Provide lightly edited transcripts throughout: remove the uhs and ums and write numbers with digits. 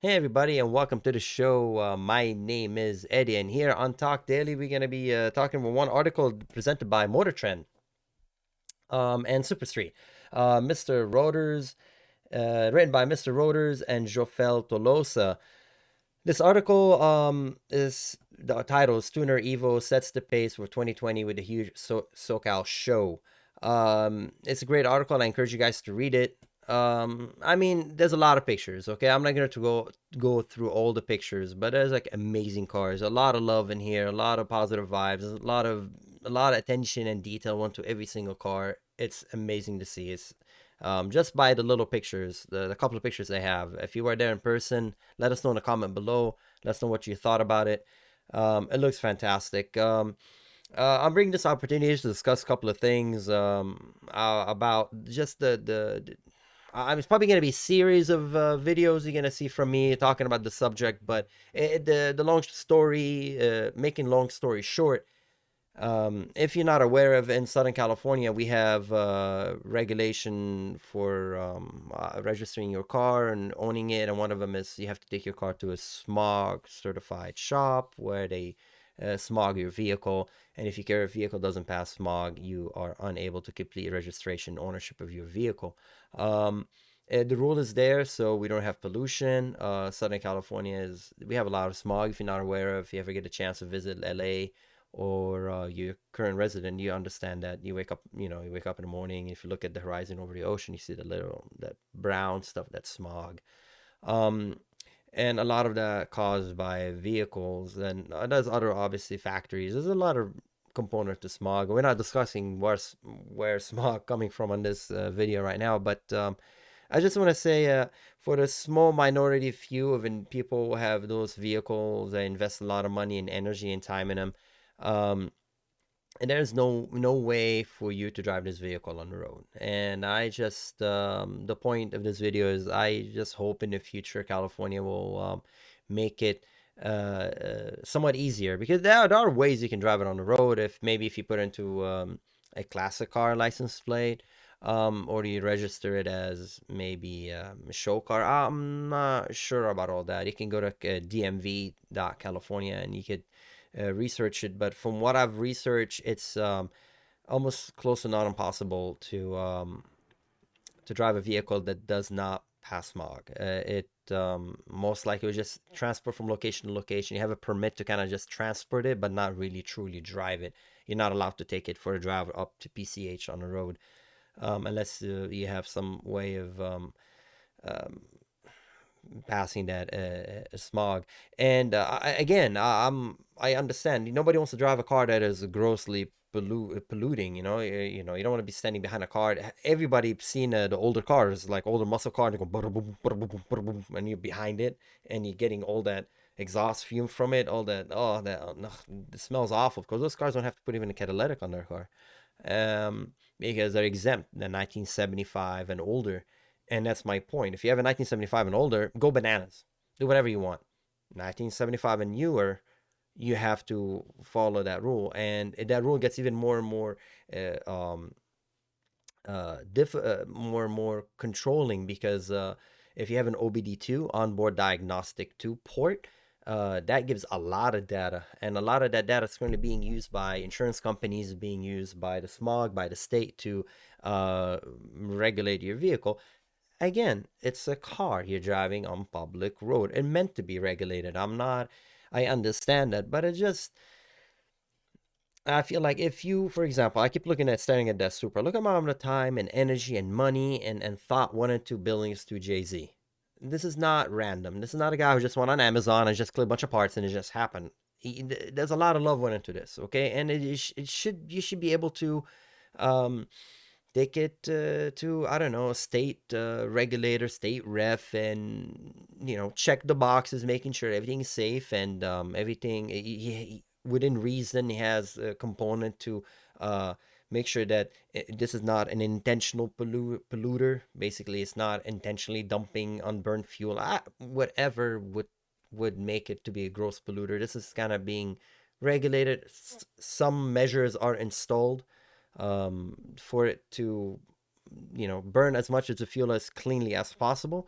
Hey everybody, and welcome to the show. My name is Eddie, and here on Talk Daily, we're gonna be talking about one article presented by Motortrend and Super Street. Mr. Rotors, written by Mr. Rotors and Jofel Tolosa. This article is the title is Tuner Evo sets the pace for 2020 with a huge SoCal show. It's a great article, and I encourage you guys to read it. I mean, there's a lot of pictures. Okay, I'm not gonna to go through all the pictures, but there's like amazing cars, a lot of love in here, a lot of positive vibes, a lot of attention and detail went to every single car. It's amazing to see. It's just by the little pictures, the couple of pictures they have. If you were there in person, let us know in the comment below. Let us know what you thought about it. It looks fantastic. I'm bringing this opportunity to discuss a couple of things about just it's probably going to be a series of videos you're going to see from me talking about the subject, but the long story, making long story short, if you're not aware of, in Southern California, we have regulation for registering your car and owning it, and one of them is you have to take your car to a smog certified shop where they smog your vehicle. And if your vehicle doesn't pass smog, you are unable to complete registration ownership of your vehicle. The rule is there, so we don't have pollution. Southern California we have a lot of smog. If you're not aware of, if you ever get a chance to visit LA or your current resident, you understand that you wake up in the morning. If you look at the horizon over the ocean, you see that brown stuff, that smog. Um, and a lot of that caused by vehicles, and there's other obviously factories. There's a lot of component to smog. We're not discussing where smog coming from on this video right now, but I just want to say, for the small minority few of people who have those vehicles, they invest a lot of money and energy and time in them. Um, and there's no way for you to drive this vehicle on the road. And I just the point of this video is I just hope in the future California will make it somewhat easier, because there are ways you can drive it on the road. If you put into a classic car license plate, or you register it as maybe a show car. I'm not sure about all that. You can go to dmv.california and you could research it. But from what I've researched, it's almost close to not impossible to drive a vehicle that does not pass smog. It most likely will just transport from location to location. You have a permit to kind of just transport it, but not really truly drive it. You're not allowed to take it for a drive up to PCH on the road, unless you have some way of um, passing that smog. And again, I understand nobody wants to drive a car that is grossly polluting. You don't want to be standing behind a car. Everybody's seen the older cars, like older muscle cars. They go boom, boom, boom, boom, boom, boom, and you're behind it, and you're getting all that exhaust fume from it. All that, no, it smells awful, because those cars don't have to put even a catalytic on their car, because they're exempt. They're 1975 and older. And that's my point. If you have a 1975 and older, go bananas. Do whatever you want. 1975 and newer, you have to follow that rule. And that rule gets even more and more more and more controlling, because if you have an OBD2, onboard diagnostic 2 port, that gives a lot of data, and a lot of that data is going to be being used by insurance companies, being used by the smog, by the state to regulate your vehicle. Again, it's a car you're driving on public road and meant to be regulated. I understand that, but I feel like if you, for example, I keep staring at that Supra. Look at how much time and energy and money and thought went into building this to Jay-Z. This is not random. This is not a guy who just went on Amazon and just clicked a bunch of parts and it just happened. There's a lot of love went into this, okay? And you should be able to um, take it to, I don't know, a state regulator, state ref, and check the boxes, making sure everything's safe and everything within reason. He has a component to uh, make sure that this is not an intentional polluter. Basically, it's not intentionally dumping unburned fuel. Whatever would make it to be a gross polluter. This is kind of being regulated. Some measures are installed for it to burn as much of the fuel as cleanly as possible.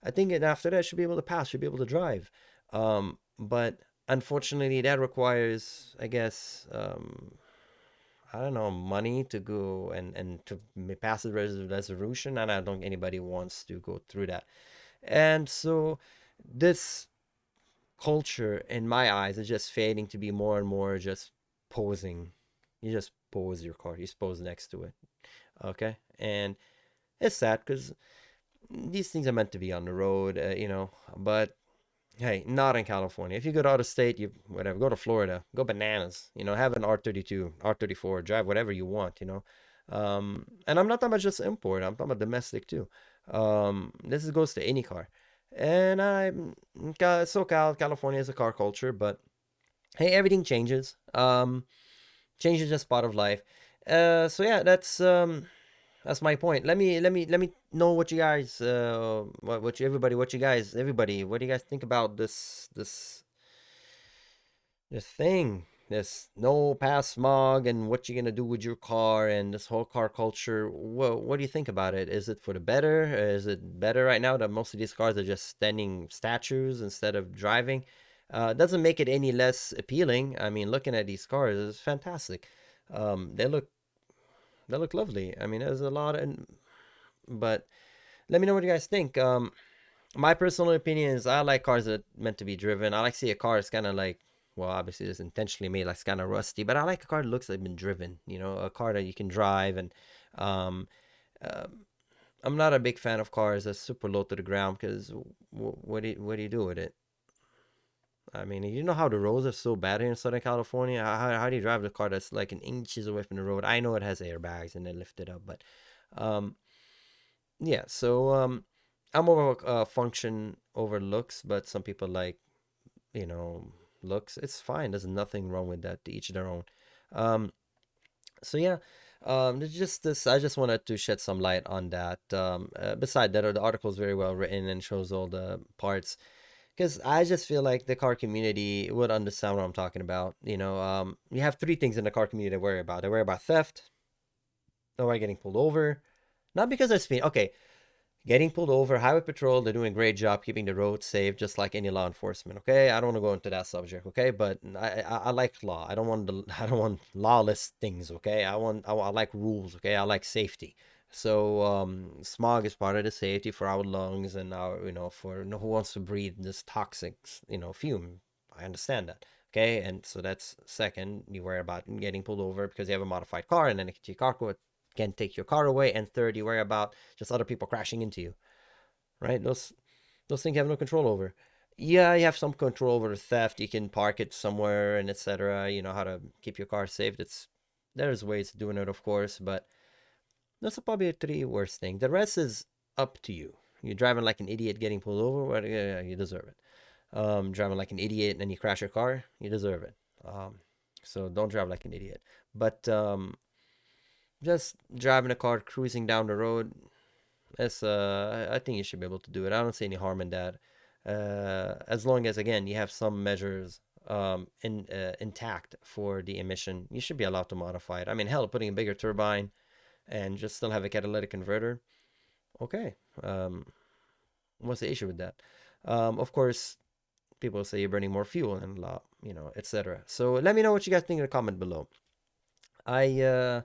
I think after that should be able to pass, should be able to drive. But unfortunately, that requires, I guess, I don't know, money to go and to pass the resolution, and I don't think anybody wants to go through that. And so this culture, in my eyes, is just fading to be more and more just posing. You just pose your car, you just pose next to it, okay? And it's sad because these things are meant to be on the road, but hey, not in California. If you go to out of state, you whatever, go to Florida, go bananas. Have an R32, R34, drive whatever you want. And I'm not talking about just import. I'm talking about domestic too. This goes to any car. And SoCal, California is a car culture, but hey, everything changes. Change is just part of life. So yeah, that's my point. Let me know what you guys what you everybody what you guys everybody what do you guys think about this thing, this no pass smog, and what you're gonna do with your car and this whole car culture. What do you think about it? Is it for the better? Is it better right now that most of these cars are just standing statues instead of driving? Doesn't make it any less appealing. I mean, looking at these cars is fantastic. They look lovely. I mean, there's a lot of, but let me know what you guys think. My personal opinion is I like cars that are meant to be driven. I like to see a car that's kind of like, well, obviously it's intentionally made like it's kind of rusty, but I like a car that looks like it's been driven. A car that you can drive. And um, uh, I'm not a big fan of cars that's super low to the ground because what do you do with it? I mean, you know how the roads are so bad here in Southern California. How do you drive the car that's like an inches away from the road? I know it has airbags and they lift it up, but um, yeah. So I'm more of a function over looks, but some people like you know looks. It's fine. There's nothing wrong with that. To each their own. Um, so yeah. There's just this. I just wanted to shed some light on that. Beside that, the article is very well written and shows all the parts because I just feel like the car community would understand what I'm talking about. You have three things in the car community to worry about. They worry about theft, they worry getting pulled over, not because they're speeding. Okay, getting pulled over, highway patrol, they're doing a great job keeping the road safe, just like any law enforcement. Okay, I don't want to go into that subject. Okay, but I like law. I don't want lawless things. Okay, I like rules. Okay, I like safety. So smog is part of the safety for our lungs and our for who wants to breathe this toxic fume. I understand that. Okay, and so that's second. You worry about getting pulled over because you have a modified car, and then it your car can take your car away. And third, you worry about just other people crashing into you, right? Those things you have no control over. Yeah, you have some control over the theft. You can park it somewhere and etc. You know how to keep your car safe. There's ways of doing it, of course, but that's probably the three worst things. The rest is up to you. You're driving like an idiot, getting pulled over. Well, yeah, you deserve it. Driving like an idiot and then you crash your car, you deserve it. So don't drive like an idiot. But just driving a car, cruising down the road, I think you should be able to do it. I don't see any harm in that. As long as again you have some measures intact for the emission, you should be allowed to modify it. I mean, hell, putting a bigger turbine and just still have a catalytic converter. Okay. What's the issue with that? Of course, people say you're burning more fuel and blah, etc. So let me know what you guys think in the comment below. I uh,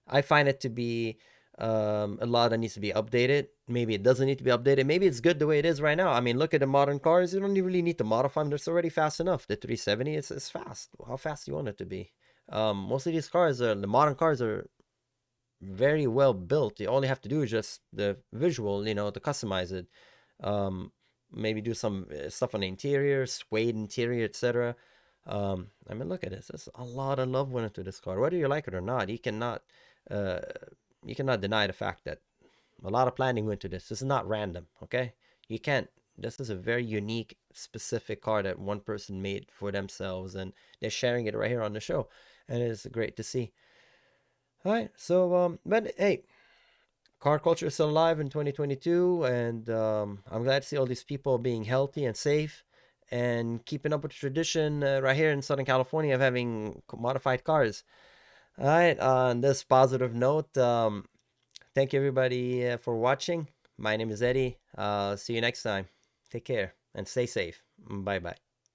I find it to be a lot that needs to be updated. Maybe it doesn't need to be updated. Maybe it's good the way it is right now. I mean, look at the modern cars. You don't really need to modify them. It's already fast enough. The 370 is fast. How fast do you want it to be? Most of these the modern cars are very well built. You only have to do is just the visual, to customize it. Um, Maybe do some stuff on the interior, suede interior, etc. I mean, look at this. There's a lot of love went into this car. Whether you like it or not, uh, you cannot deny the fact that a lot of planning went into this. This is not random, okay? You can't. This is a very unique, specific car that one person made for themselves, and they're sharing it right here on the show, and it's great to see. All right, so but hey, car culture is still alive in 2022, and I'm glad to see all these people being healthy and safe and keeping up with the tradition right here in Southern California of having modified cars. All right, on this positive note, thank you everybody for watching. My name is Eddie. See you next time. Take care and stay safe. Bye bye.